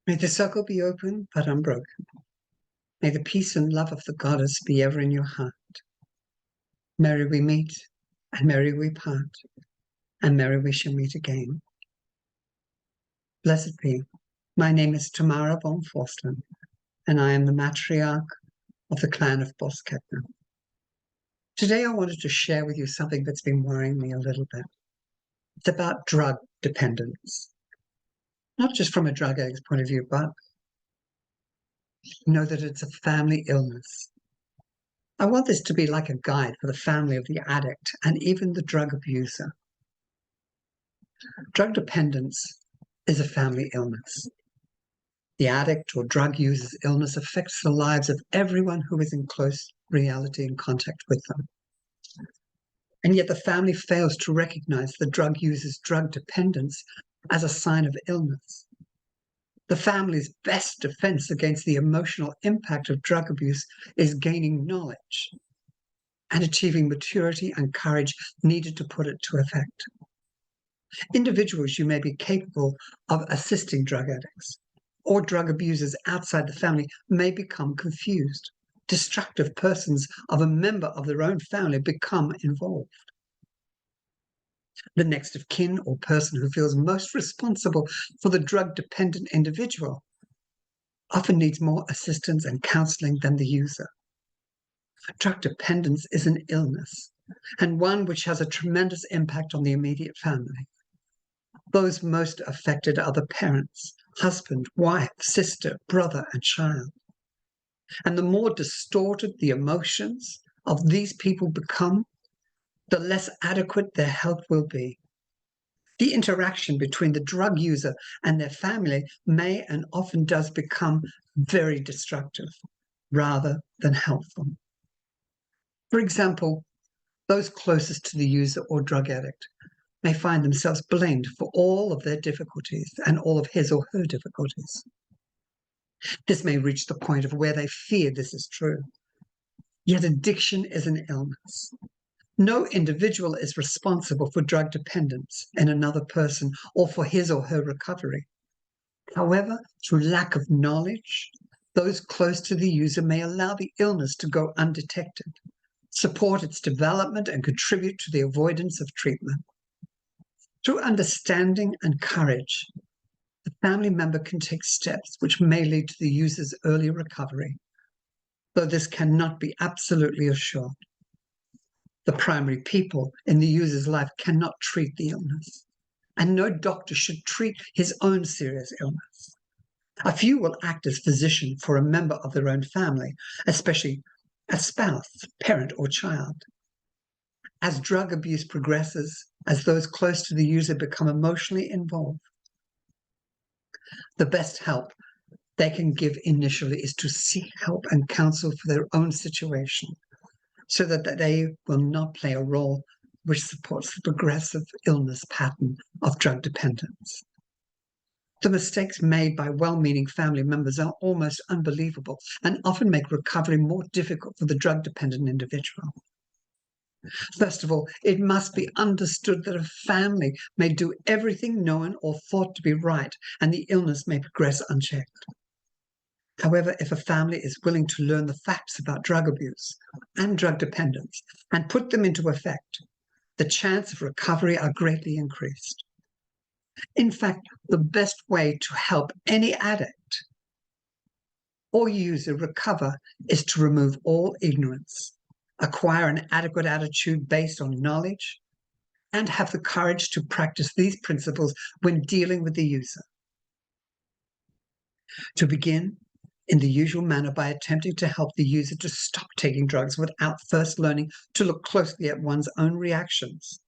May the circle be open but unbroken. May the peace and love of the goddess be ever in your heart. Merry we meet, and merry we part, and merry we shall meet again. Blessed be. My name is Tamara Von Forslun, and I am the matriarch of the clan of Boskepner. Today I wanted to share with you something that's been worrying me a little bit. It's about drug dependence. Not just from a drug addict's point of view, but know that it's a family illness. I want this to be like a guide for the family of the addict and even the drug abuser. Drug dependence is a family illness. The addict or drug user's illness affects the lives of everyone who is in close reality and contact with them. And yet the family fails to recognize the drug user's drug dependence as a sign of illness. The family's best defense against the emotional impact of drug abuse is gaining knowledge and achieving maturity and courage needed to put it to effect. Individuals, you may be capable of assisting drug addicts, or drug abusers outside the family may become confused. Destructive persons of a member of their own family become involved. The next of kin or person who feels most responsible for the drug-dependent individual often needs more assistance and counseling than the user. Drug dependence is an illness, and one which has a tremendous impact on the immediate family. Those most affected are the parents, husband, wife, sister, brother, and child. And the more distorted the emotions of these people become, the less adequate their health will be. The interaction between the drug user and their family may and often does become very destructive rather than helpful. For example, those closest to the user or drug addict may find themselves blamed for all of their difficulties and all of his or her difficulties. This may reach the point of where they fear this is true. Yet addiction is an illness. No individual is responsible for drug dependence in another person or for his or her recovery. However, through lack of knowledge, those close to the user may allow the illness to go undetected, support its development, and contribute to the avoidance of treatment. Through understanding and courage, the family member can take steps which may lead to the user's early recovery, though this cannot be absolutely assured. The primary people in the user's life cannot treat the illness, and no doctor should treat his own serious illness. A few will act as physician for a member of their own family, especially a spouse, parent, or child. As drug abuse progresses, as those close to the user become emotionally involved, the best help they can give initially is to seek help and counsel for their own situation, so that they will not play a role which supports the progressive illness pattern of drug dependence. The mistakes made by well-meaning family members are almost unbelievable and often make recovery more difficult for the drug-dependent individual. First of all, it must be understood that a family may do everything known or thought to be right, and the illness may progress unchecked. However, if a family is willing to learn the facts about drug abuse and drug dependence and put them into effect, the chance of recovery are greatly increased. In fact, the best way to help any addict or user recover is to remove all ignorance, acquire an adequate attitude based on knowledge, and have the courage to practice these principles when dealing with the user. To begin, in the usual manner by attempting to help the user to stop taking drugs without first learning to look closely at one's own reactions,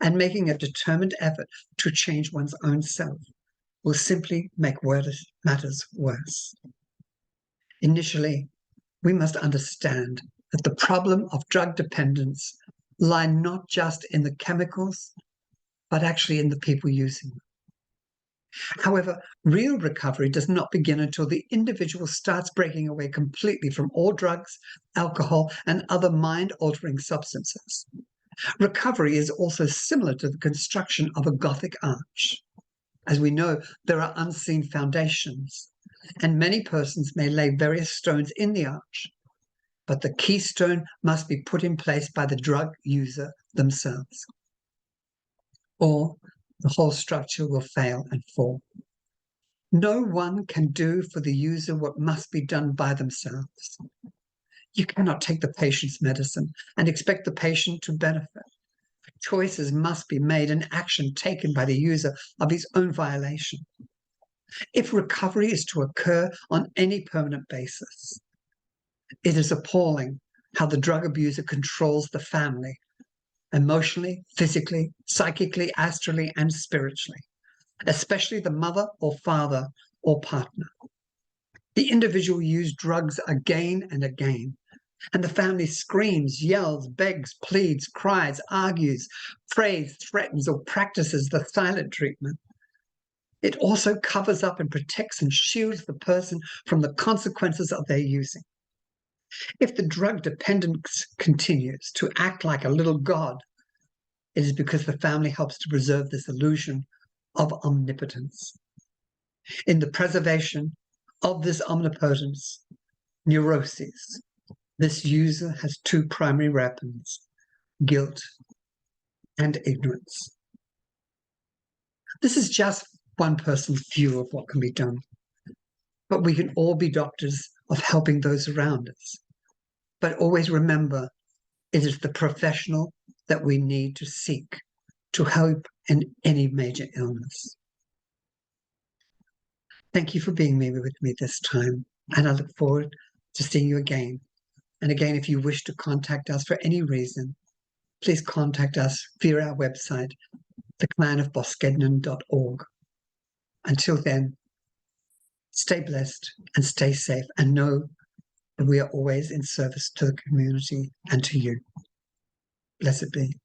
and making a determined effort to change one's own self will simply make matters worse. Initially, we must understand that the problem of drug dependence lie not just in the chemicals, but actually in the people using them. However, real recovery does not begin until the individual starts breaking away completely from all drugs, alcohol, and other mind-altering substances. Recovery is also similar to the construction of a Gothic arch. As we know, there are unseen foundations, and many persons may lay various stones in the arch, but the keystone must be put in place by the drug user themselves, or the whole structure will fail and fall. No one can do for the user what must be done by themselves. You cannot take the patient's medicine and expect the patient to benefit. Choices must be made and action taken by the user of his own violation. If recovery is to occur on any permanent basis, it is appalling how the drug abuser controls the family, emotionally, physically, psychically, astrally, and spiritually, especially the mother or father or partner. The individual used drugs again and again, and the family screams, yells, begs, pleads, cries, argues, prays, threatens, or practices the silent treatment. It also covers up and protects and shields the person from the consequences of their using. If the drug dependence continues to act like a little god, it is because the family helps to preserve this illusion of omnipotence. In the preservation of this omnipotence, neuroses, this user has two primary weapons: guilt and ignorance. This is just one person's view of what can be done, but we can all be doctors of helping those around us. But always remember, it is the professional that we need to seek to help in any major illness. Thank you for being with me this time, and I look forward to seeing you again. And again, if you wish to contact us for any reason, please contact us via our website, theclanofboskednan.org. Until then, stay blessed and stay safe, and know that we are always in service to the community and to you. Blessed be.